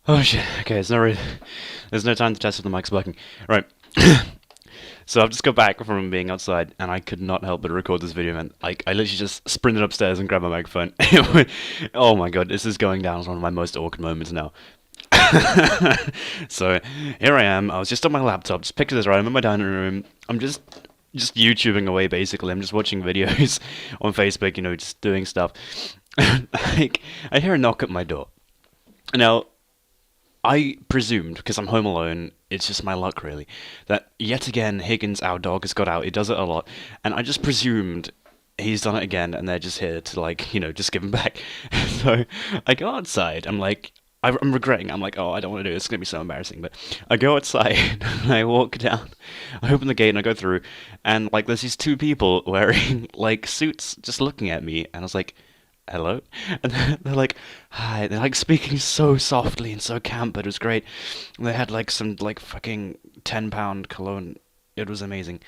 Oh shit. Okay, there's no time to test if the mic's working. Right. So I've just got back from being outside, and I could not help but record this video, man. Like, I literally just sprinted upstairs and grabbed my microphone. Oh my god, this is going down as one of my most awkward moments now. So here I am. I was just on my laptop, just picture this right. I'm in my dining room. I'm just YouTubing away basically. I'm just watching videos on Facebook, just doing stuff. Like, I hear a knock at my door. Now, I presumed, because I'm home alone, it's just my luck really, that yet again Higgins, our dog, has got out. He does it a lot, and I just presumed he's done it again, and they're just here to just give him back. So I go outside. I'm regretting. I'm like, oh, I don't want to do this. It's gonna be so embarrassing. But I go outside and I walk down. I open the gate and I go through, and like there's these two people wearing like suits, just looking at me, and I was like, hello? And they're like, hi. They're like speaking so softly and so camp, but it was great. And they had like some like fucking 10-pound cologne. It was amazing.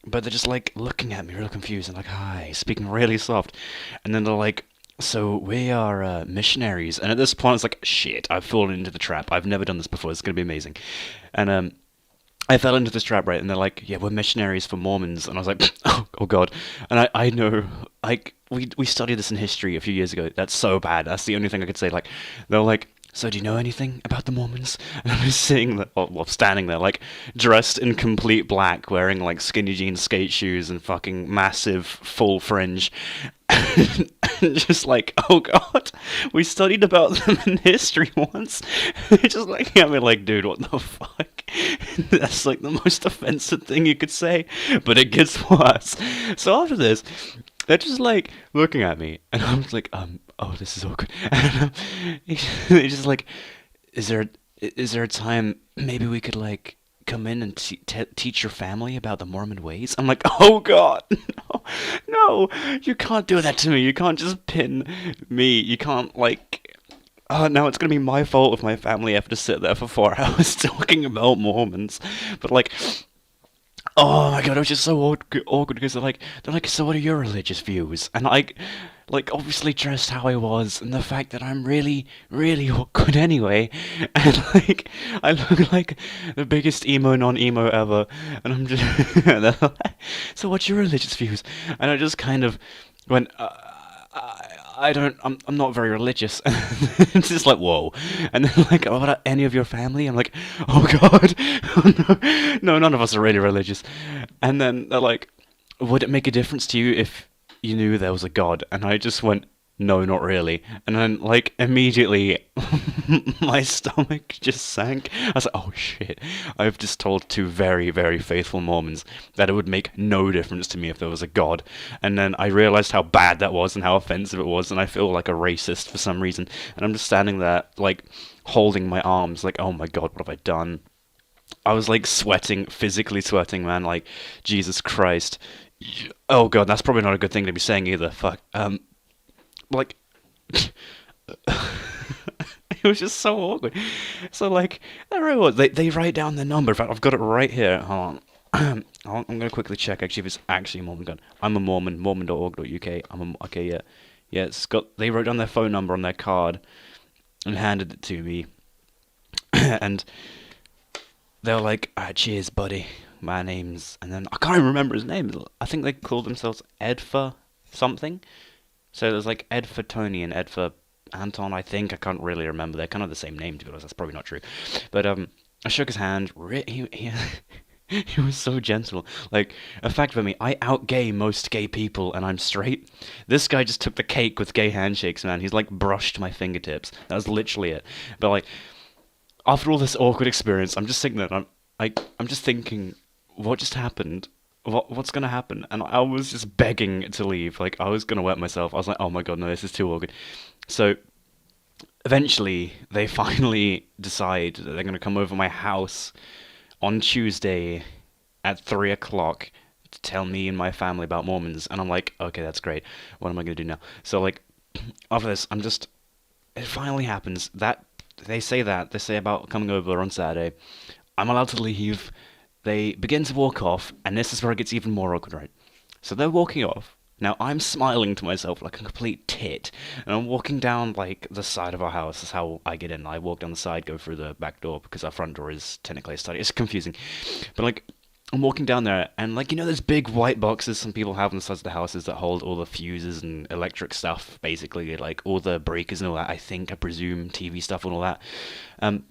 But they're just like looking at me real confused and like, hi, speaking really soft. And then they're like, so we are missionaries. And at this point, it's like, shit, I've fallen into the trap. I've never done this before. It's going to be amazing. And I fell into this trap, right? And they're like, yeah, we're missionaries for Mormons. And I was like, oh God. And I know, like, we studied this in history a few years ago. That's so bad. That's the only thing I could say. Like, they're like, so do you know anything about the Mormons? And I was sitting there, well, standing there, like, dressed in complete black, wearing, like, skinny jeans, skate shoes, and fucking massive full fringe. And just like, oh God, we studied about them in history once. They're just looking at me like, dude, what the fuck? That's like the most offensive thing you could say, but it gets worse. So after this, they're just like looking at me, and I'm just like, oh, this is awkward. And they're just like, is there is there a time maybe we could like come in and teach your family about the Mormon ways? I'm like, oh God, no, no, you can't do that to me. You can't just pin me. You can't like. Oh, now it's gonna be my fault if my family have to sit there for 4 hours talking about Mormons. But like, oh my god, it was just so awkward because they're like, so what are your religious views? And like obviously dressed how I was, and the fact that I'm really, really awkward anyway, and like I look like the biggest emo non-emo ever, and I'm just, and they're like, so what's your religious views? And I just kind of went, I don't, I'm not very religious. It's just like, whoa. And then like, oh, what about any of your family? I'm like, oh God, oh, no, no, none of us are really religious. And then they're like, would it make a difference to you if you knew there was a God? And I just went, no, not really. And then like immediately, my stomach just sank. I was like, oh shit, I've just told two very, very faithful Mormons that it would make no difference to me if there was a God. And then I realized how bad that was and how offensive it was, and I feel like a racist for some reason. And I'm just standing there, like, holding my arms, like, oh my God, what have I done? I was like sweating, physically sweating, man. Like, Jesus Christ. Oh God, that's probably not a good thing to be saying either. Fuck. Like, it was just so awkward. So like, there I was. They write down the number. In fact, I've got it right here. Hold on. I'm gonna quickly check actually if it's actually a Mormon gun. I'm a Mormon. Mormon.org.uk. Okay, yeah, yeah. It's got. They wrote down their phone number on their card and handed it to me, and they were like, "Cheers, buddy. My name's," and then I can't even remember his name. I think they called themselves Ed for something. So there's like Ed for Tony and Ed for Anton, I think. I can't really remember. They're kind of the same name, to be honest. That's probably not true. But I shook his hand. He was so gentle. Like, a fact for me, I outgay most gay people, and I'm straight. This guy just took the cake with gay handshakes, man. He's like brushed my fingertips. That was literally it. But like, after all this awkward experience, I'm just sitting there. And I'm just thinking, what just happened? What's gonna happen? And I was just begging to leave. Like, I was gonna wet myself. I was like, oh my god, no, this is too awkward. So eventually, they finally decide that they're gonna come over my house on Tuesday at 3 o'clock to tell me and my family about Mormons. And I'm like, okay, that's great. What am I gonna do now? So like, after this, it finally happens. They say about coming over on Saturday. I'm allowed to leave. They begin to walk off, and this is where it gets even more awkward, right? So they're walking off, Now I'm smiling to myself like a complete tit, and I'm walking down like the side of our house. That's how I get in. I walk down the side, go through the back door because our front door is technically a study. It's confusing, but like I'm walking down there, and like those big white boxes some people have on the sides of the houses that hold all the fuses and electric stuff, basically like all the breakers and all that. I presume TV stuff and all that. Um,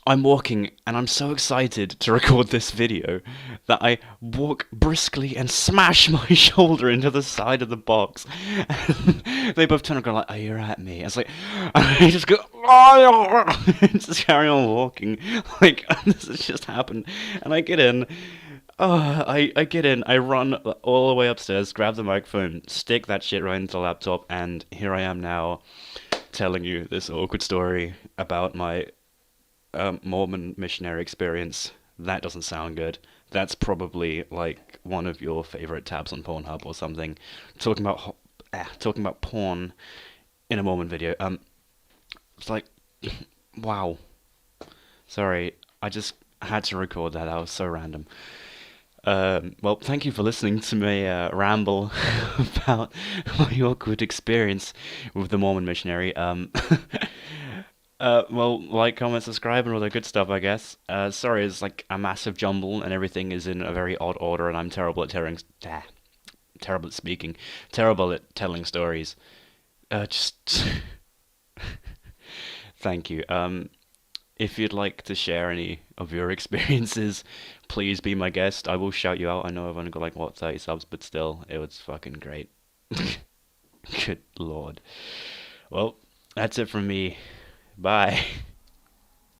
I'm walking and I'm so excited to record this video that I walk briskly and smash my shoulder into the side of the box. And they both turn and go like, "Oh, you're at me." It's like, I just go, "Oh!" and just carry on walking. Like, this has just happened. And I get in. I get in, I run all the way upstairs, grab the microphone, stick that shit right into the laptop, and here I am now telling you this awkward story about my Mormon missionary experience. That doesn't sound good. That's probably like one of your favorite tabs on Pornhub or something. Talking about porn in a Mormon video. It's like, wow. Sorry, I just had to record that. That was so random. Well, thank you for listening to me ramble about my awkward experience with the Mormon missionary. Well, like, comment, subscribe, and all that good stuff, I guess. Sorry, it's like a massive jumble, and everything is in a very odd order, and I'm terrible at speaking, terrible at telling stories. Just thank you. If you'd like to share any of your experiences, please be my guest. I will shout you out. I know I've only got like what 30 subs, but still, it was fucking great. Good lord. Well, that's it from me. Bye.